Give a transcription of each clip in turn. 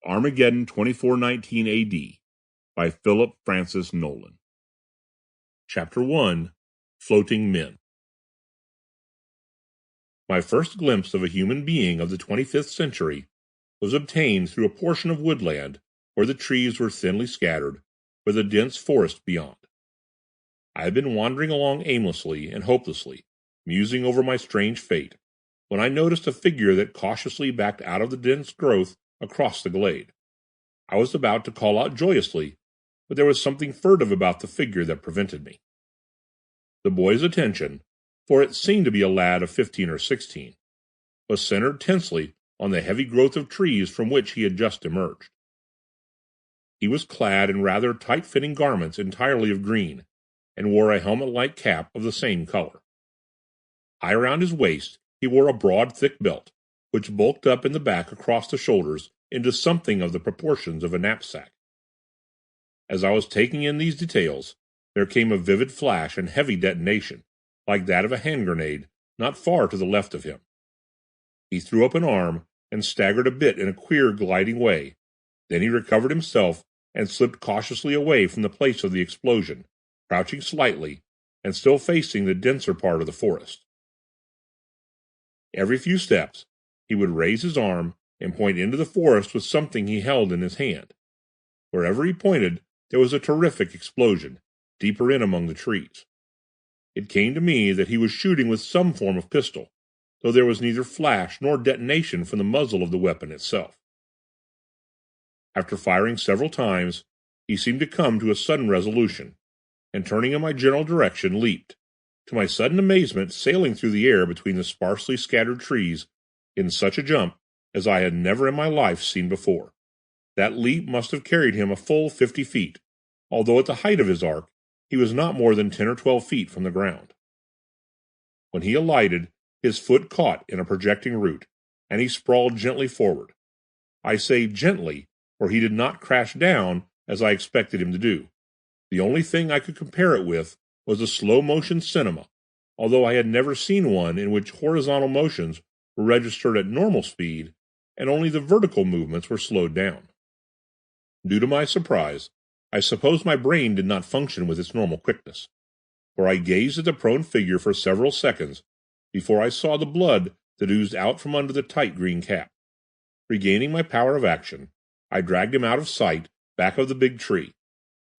Armageddon-2419 AD by Philip Francis Nowlan. Chapter 1 Floating Men. My first glimpse of a human being of the 25th century was obtained through a portion of woodland where the trees were thinly scattered, with a dense forest beyond. I had been wandering along aimlessly and hopelessly, musing over my strange fate, when I noticed a figure that cautiously backed out of the dense growth across the glade. I was about to call out joyously, but there was something furtive about the figure that prevented me. The boy's attention, for it seemed to be a lad of 15 or 16, was centered tensely on the heavy growth of trees from which he had just emerged. He was clad in rather tight-fitting garments entirely of green, and wore a helmet-like cap of the same color. High around his waist he wore a broad, thick belt, which bulked up in the back across the shoulders into something of the proportions of a knapsack. As I was taking in these details, there came a vivid flash and heavy detonation, like that of a hand grenade, not far to the left of him. He threw up an arm and staggered a bit in a queer, gliding way. Then he recovered himself and slipped cautiously away from the place of the explosion, crouching slightly and still facing the denser part of the forest. Every few steps, he would raise his arm and point into the forest with something he held in his hand. Wherever he pointed, there was a terrific explosion, deeper in among the trees. It came to me that he was shooting with some form of pistol, though there was neither flash nor detonation from the muzzle of the weapon itself. After firing several times, he seemed to come to a sudden resolution, and turning in my general direction, leaped, to my sudden amazement, sailing through the air between the sparsely scattered trees in such a jump as I had never in my life seen before. That leap must have carried him a full 50 feet, although at the height of his arc he was not more than 10 or 12 feet from the ground. When he alighted, his foot caught in a projecting root, and he sprawled gently forward. I say gently, for he did not crash down as I expected him to do. The only thing I could compare it with was a slow-motion cinema, although I had never seen one in which horizontal motions were registered at normal speed and only the vertical movements were slowed down. Due to my surprise, I suppose my brain did not function with its normal quickness, for I gazed at the prone figure for several seconds before I saw the blood that oozed out from under the tight green cap. Regaining my power of action, I dragged him out of sight back of the big tree.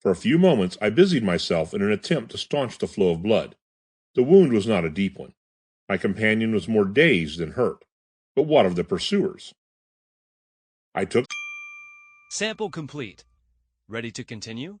For a few moments I busied myself in an attempt to staunch the flow of blood. The wound was not a deep one. My companion was more dazed than hurt. But what of the pursuers? I took... Sample complete. Ready to continue?